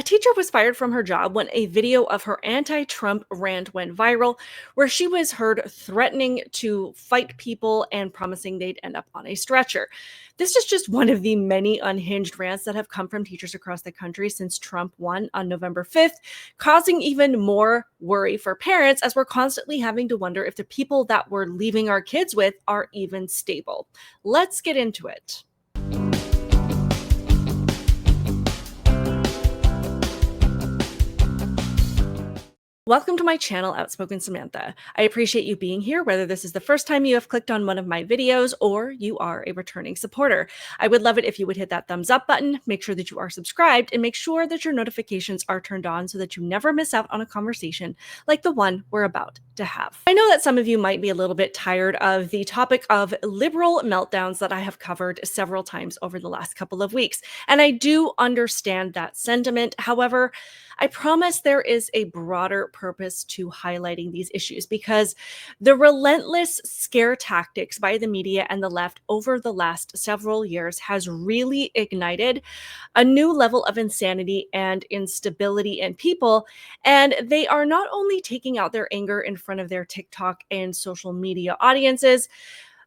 A teacher was fired from her job when a video of her anti Trump rant went viral, where she was heard threatening to fight people and promising they'd end up on a stretcher. This is just one of the many unhinged rants that have come from teachers across the country since Trump won on November 5th, causing even more worry for parents as we're constantly having to wonder if the people that we're leaving our kids with are even stable. Let's get into it. Welcome to my channel, Outspoken Samantha. I appreciate you being here, whether this is the first time you have clicked on one of my videos or you are a returning supporter. I would love it if you would hit that thumbs up button, make sure that you are subscribed, and make sure that your notifications are turned on so that you never miss out on a conversation like the one we're about to have. I know that some of you might be a little bit tired of the topic of liberal meltdowns that I have covered several times over the last couple of weeks, and I do understand that sentiment. However, I promise there is a broader purpose to highlighting these issues because the relentless scare tactics by the media and the left over the last several years has really ignited a new level of insanity and instability in people. And they are not only taking out their anger in front of their TikTok and social media audiences,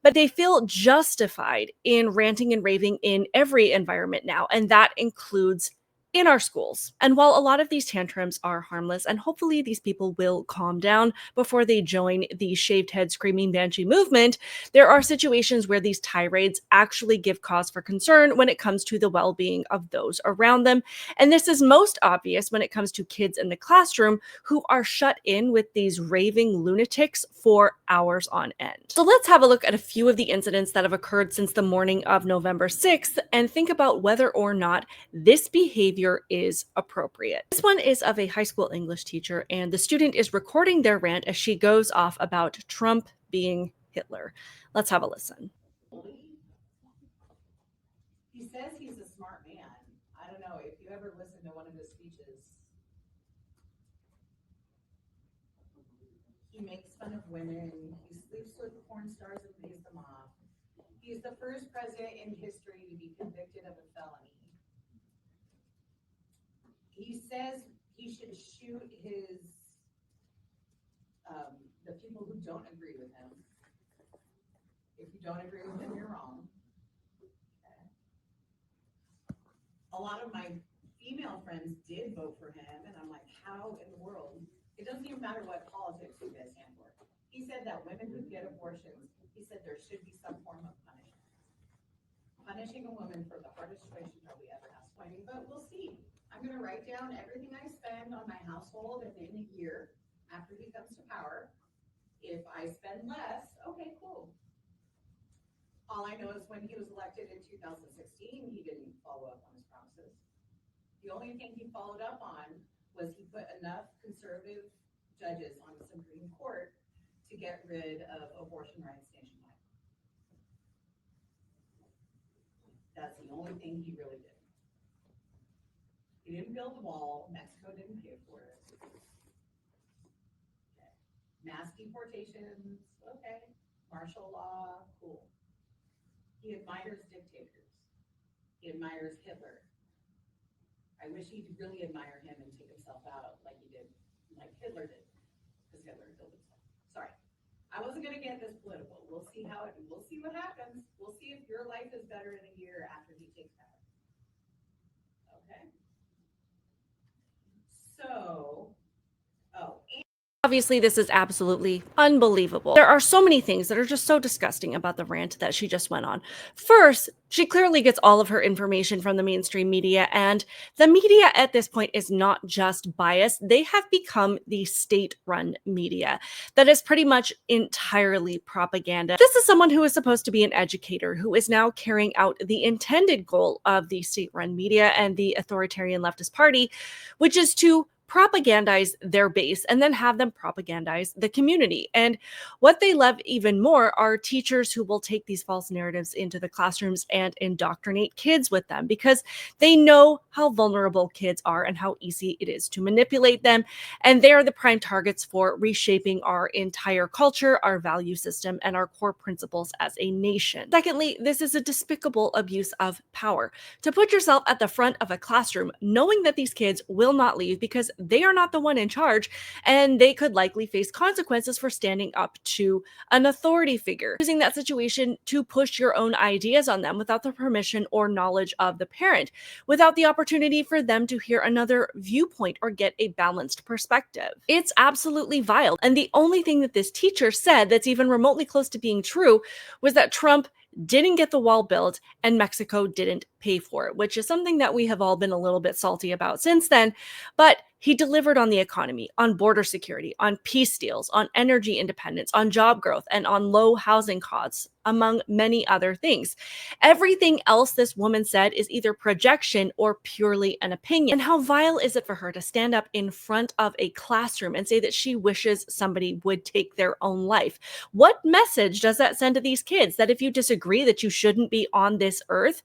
but they feel justified in ranting and raving in every environment now. And that includes in our schools. And while a lot of these tantrums are harmless, and hopefully these people will calm down before they join the shaved head screaming banshee movement, there are situations where these tirades actually give cause for concern when it comes to the well-being of those around them. And this is most obvious when it comes to kids in the classroom who are shut in with these raving lunatics for hours on end. So let's have a look at a few of the incidents that have occurred since the morning of November 6th and think about whether or not this behavior is appropriate. This one is of a high school English teacher, and the student is recording their rant as she goes off about Trump being Hitler. Let's have a listen. He says he's a smart man. I don't know if you ever listen to one of his speeches. He makes fun of women. He sleeps with porn stars and pays them off. He's the first president in history to be convicted of a felony. He says he should shoot the people who don't agree with him. If you don't agree with him, you're wrong. Okay. A lot of my female friends did vote for him, and I'm like, how in the world? It doesn't even matter what politics you guys stand for. He said that women who get abortions, he said there should be some form of punishment. Punishing a woman for the hardest choice she probably ever has. But we'll see. I'm going to write down everything I spend on my household and in a year after he comes to power. If I spend less, okay, cool. All I know is when he was elected in 2016, he didn't follow up on his promises. The only thing he followed up on was he put enough conservative judges on the Supreme Court to get rid of abortion rights nationwide. That's the only thing he really did. He didn't build the wall. Mexico didn't pay for it. Okay. Mass deportations, okay. Martial law, cool. He admires dictators. He admires Hitler. I wish he'd really admire him and take himself out like he did, like Hitler did, because Hitler killed himself. Sorry. I wasn't going to get this political. We'll see what happens. We'll see if your life is better in a year after he takes power. Okay. Obviously, this is absolutely unbelievable. There are so many things that are just so disgusting about the rant that she just went on. First, she clearly gets all of her information from the mainstream media, and the media at this point is not just biased. They have become the state-run media that is pretty much entirely propaganda. This is someone who is supposed to be an educator who is now carrying out the intended goal of the state-run media and the authoritarian leftist party, which is to propagandize their base and then have them propagandize the community. And what they love even more are teachers who will take these false narratives into the classrooms and indoctrinate kids with them, because they know how vulnerable kids are and how easy it is to manipulate them. And they are the prime targets for reshaping our entire culture, our value system, and our core principles as a nation. Secondly, this is a despicable abuse of power. To put yourself at the front of a classroom, knowing that these kids will not leave because they are not the one in charge, and they could likely face consequences for standing up to an authority figure. Using that situation to push your own ideas on them without the permission or knowledge of the parent, without the opportunity for them to hear another viewpoint or get a balanced perspective. It's absolutely vile. And the only thing that this teacher said that's even remotely close to being true was that Trump didn't get the wall built and Mexico didn't pay for it, which is something that we have all been a little bit salty about since then. But he delivered on the economy, on border security, on peace deals, on energy independence, on job growth, and on low housing costs, among many other things. Everything else this woman said is either projection or purely an opinion. And how vile is it for her to stand up in front of a classroom and say that she wishes somebody would take their own life? What message does that send to these kids, that if you disagree that you shouldn't be on this earth?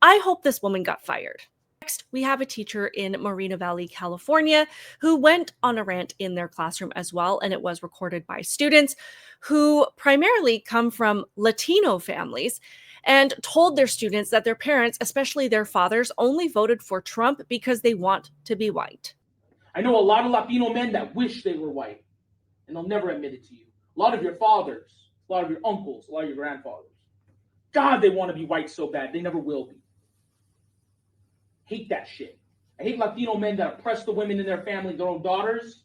I hope this woman got fired. Next, we have a teacher in Moreno Valley, California, who went on a rant in their classroom as well, and it was recorded by students who primarily come from Latino families, and told their students that their parents, especially their fathers, only voted for Trump because they want to be white. I know a lot of Latino men that wish they were white, and they'll never admit it to you. A lot of your fathers, a lot of your uncles, a lot of your grandfathers. God, they want to be white so bad. They never will be. Hate that shit. I hate Latino men that oppress the women in their family, their own daughters,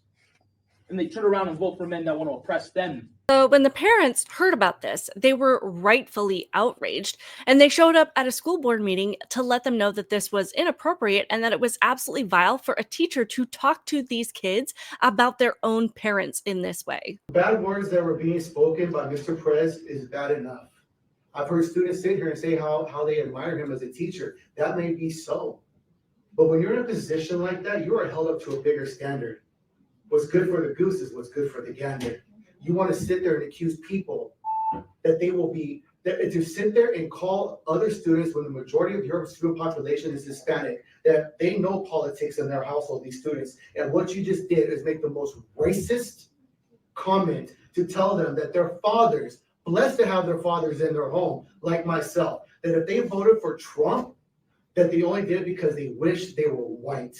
and they turn around and vote for men that want to oppress them. So when the parents heard about this, they were rightfully outraged, and they showed up at a school board meeting to let them know that this was inappropriate and that it was absolutely vile for a teacher to talk to these kids about their own parents in this way. Bad words that were being spoken by Mr. Perez is bad enough. I've heard students sit here and say how they admire him as a teacher. That may be so. But when you're in a position like that, you are held up to a bigger standard. What's good for the goose is what's good for the gander. You want to sit there and accuse people that they will be, that to sit there and call other students when the majority of your student population is Hispanic, that they know politics in their household, these students. And what you just did is make the most racist comment to tell them that their fathers, blessed to have their fathers in their home, like myself, that if they voted for Trump, that they only did it because they wish they were white.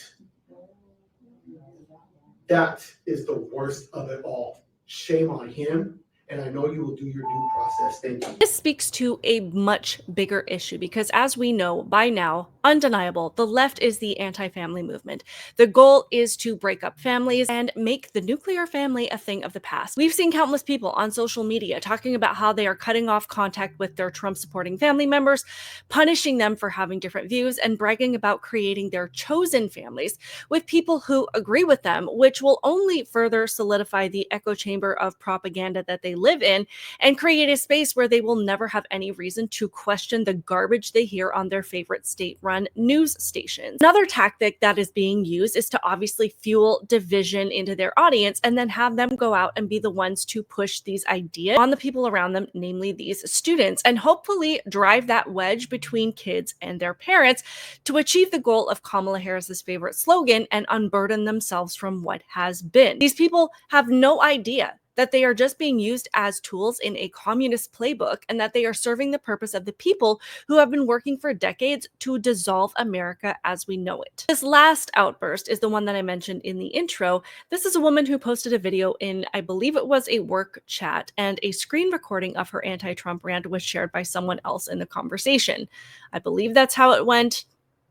That is the worst of it all. Shame on him. And I know you will do your due process. Thank you. This speaks to a much bigger issue because, as we know by now, undeniable, the left is the anti-family movement. The goal is to break up families and make the nuclear family a thing of the past. We've seen countless people on social media talking about how they are cutting off contact with their Trump-supporting family members, punishing them for having different views, and bragging about creating their chosen families with people who agree with them, which will only further solidify the echo chamber of propaganda that they live in and create a space where they will never have any reason to question the garbage they hear on their favorite state-run news stations. Another tactic that is being used is to obviously fuel division into their audience and then have them go out and be the ones to push these ideas on the people around them, namely these students, and hopefully drive that wedge between kids and their parents to achieve the goal of Kamala Harris's favorite slogan and unburden themselves from what has been. These people have no idea that they are just being used as tools in a communist playbook, and that they are serving the purpose of the people who have been working for decades to dissolve America as we know it. This last outburst is the one that I mentioned in the intro. This is a woman who posted a video in, I believe it was a work chat, and a screen recording of her anti-Trump rant was shared by someone else in the conversation. I believe that's how it went.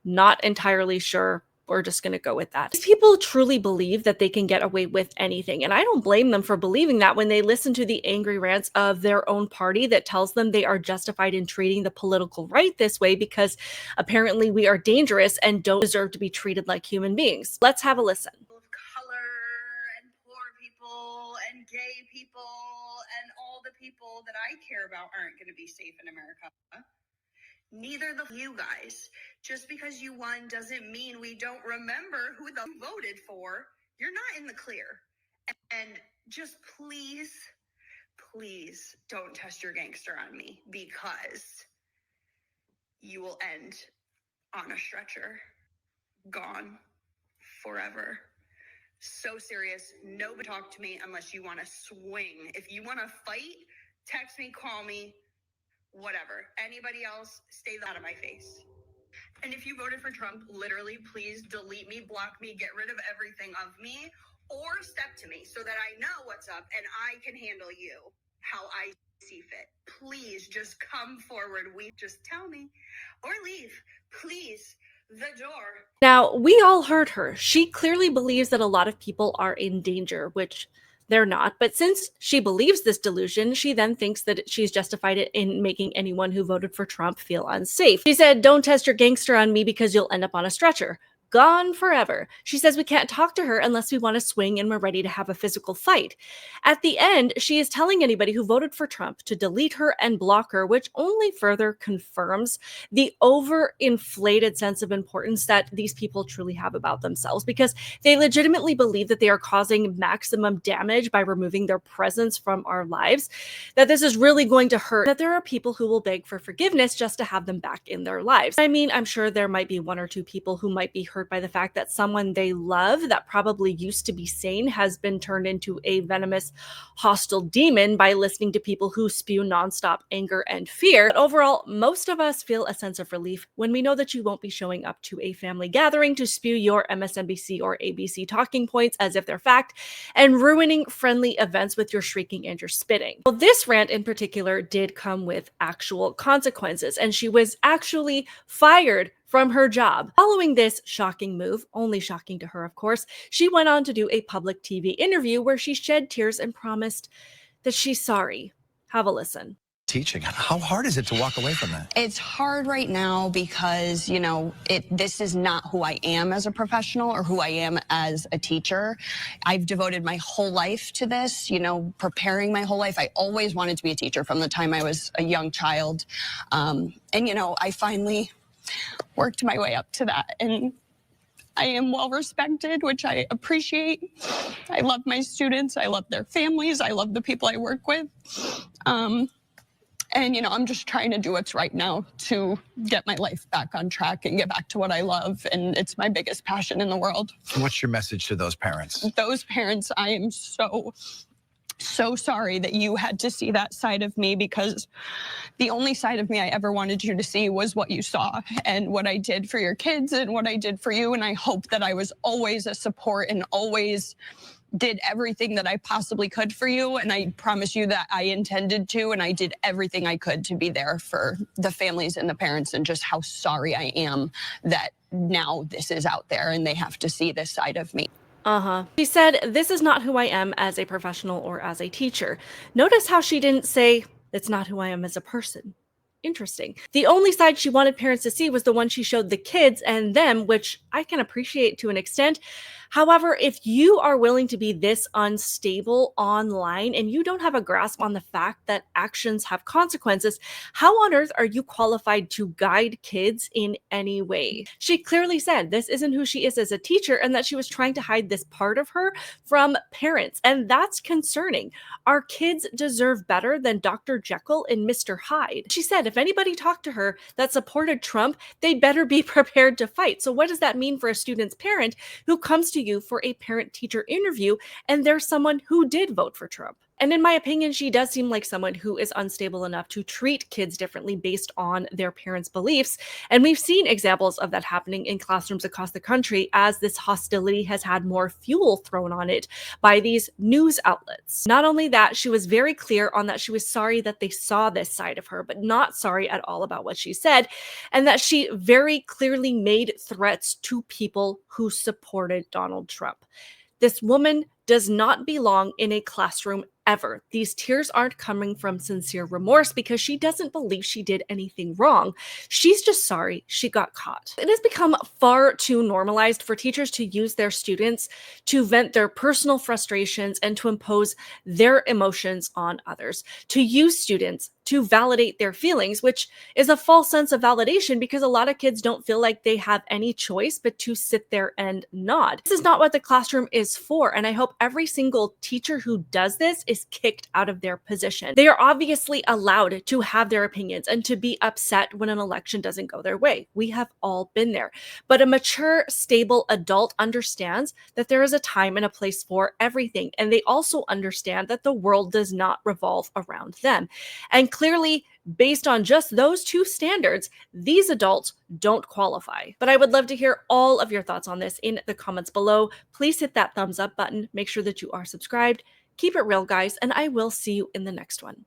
Not entirely sure. We're just going to go with that. These people truly believe that they can get away with anything, and I don't blame them for believing that when they listen to the angry rants of their own party that tells them they are justified in treating the political right this way because apparently we are dangerous and don't deserve to be treated like human beings. Let's have a listen. Color and poor people and gay people and all the people that I care about aren't going to be safe in America. Neither the you guys. Just because you won doesn't mean we don't remember who the voted for you're not in the clear. And just please, please don't test your gangster on me, because you will end on a stretcher, gone forever. So serious. Nobody talk to me unless you want to swing. If you want to fight, text me, call me, whatever. Anybody else, stay out of my face. And if you voted for Trump, literally, please delete me, block me, get rid of everything of me, or step to me so that I know what's up and I can handle you how I see fit. Please just come forward. Just tell me, or leave, please. The door. Now, we all heard her. She clearly believes that a lot of people are in danger, which they're not. But since she believes this delusion, she then thinks that she's justified it in making anyone who voted for Trump feel unsafe. She said, "Don't test your gangster on me because you'll end up on a stretcher." Gone forever. She says we can't talk to her unless we want to swing and we're ready to have a physical fight. At the end, she is telling anybody who voted for Trump to delete her and block her, which only further confirms the overinflated sense of importance that these people truly have about themselves, because they legitimately believe that they are causing maximum damage by removing their presence from our lives, that this is really going to hurt, that there are people who will beg for forgiveness just to have them back in their lives. I mean, I'm sure there might be one or two people who might be hurt by the fact that someone they love that probably used to be sane has been turned into a venomous, hostile demon by listening to people who spew nonstop anger and fear. But overall, most of us feel a sense of relief when we know that you won't be showing up to a family gathering to spew your MSNBC or ABC talking points as if they're fact and ruining friendly events with your shrieking and your spitting. Well, this rant in particular did come with actual consequences, and she was actually fired from her job. Following this shocking move, only shocking to her, of course, she went on to do a public TV interview where she shed tears and promised that she's sorry. Have a listen. Teaching. How hard is it to walk away from that? It's hard right now because, this is not who I am as a professional or who I am as a teacher. I've devoted my whole life to this, preparing my whole life. I always wanted to be a teacher from the time I was a young child. I finally worked my way up to that. And I am well respected, which I appreciate. I love my students. I love their families. I love the people I work with. I'm just trying to do what's right now to get my life back on track and get back to what I love. And it's my biggest passion in the world. What's your message to those parents? Those parents, I am so sorry that you had to see that side of me, because the only side of me I ever wanted you to see was what you saw and what I did for your kids and what I did for you. And I hope that I was always a support and always did everything that I possibly could for you. And I promise you that I intended to, and I did everything I could to be there for the families and the parents, and just how sorry I am that now this is out there and they have to see this side of me. She said, "This is not who I am as a professional or as a teacher." Notice how she didn't say, "It's not who I am as a person." Interesting. The only side she wanted parents to see was the one she showed the kids and them, which I can appreciate to an extent. However, if you are willing to be this unstable online and you don't have a grasp on the fact that actions have consequences, how on earth are you qualified to guide kids in any way? She clearly said this isn't who she is as a teacher and that she was trying to hide this part of her from parents. And that's concerning. Our kids deserve better than Dr. Jekyll and Mr. Hyde. She said if anybody talked to her that supported Trump, they'd better be prepared to fight. So what does that mean for a student's parent who comes to you for a parent-teacher interview and there's someone who did vote for Trump? And in my opinion, she does seem like someone who is unstable enough to treat kids differently based on their parents' beliefs. And we've seen examples of that happening in classrooms across the country as this hostility has had more fuel thrown on it by these news outlets. Not only that, she was very clear on that she was sorry that they saw this side of her, but not sorry at all about what she said, and that she very clearly made threats to people who supported Donald Trump. This woman does not belong in a classroom ever. These tears aren't coming from sincere remorse because she doesn't believe she did anything wrong. She's just sorry she got caught. It has become far too normalized for teachers to use their students to vent their personal frustrations and to impose their emotions on others, to use students to validate their feelings, which is a false sense of validation because a lot of kids don't feel like they have any choice but to sit there and nod. This is not what the classroom is for, and I hope every single teacher who does this is kicked out of their position. They are obviously allowed to have their opinions and to be upset when an election doesn't go their way. We have all been there. But a mature, stable adult understands that there is a time and a place for everything, and they also understand that the world does not revolve around them. And clearly, based on just those two standards, these adults don't qualify. But I would love to hear all of your thoughts on this in the comments below. Please hit that thumbs up button. Make sure that you are subscribed. Keep it real, guys, and I will see you in the next one.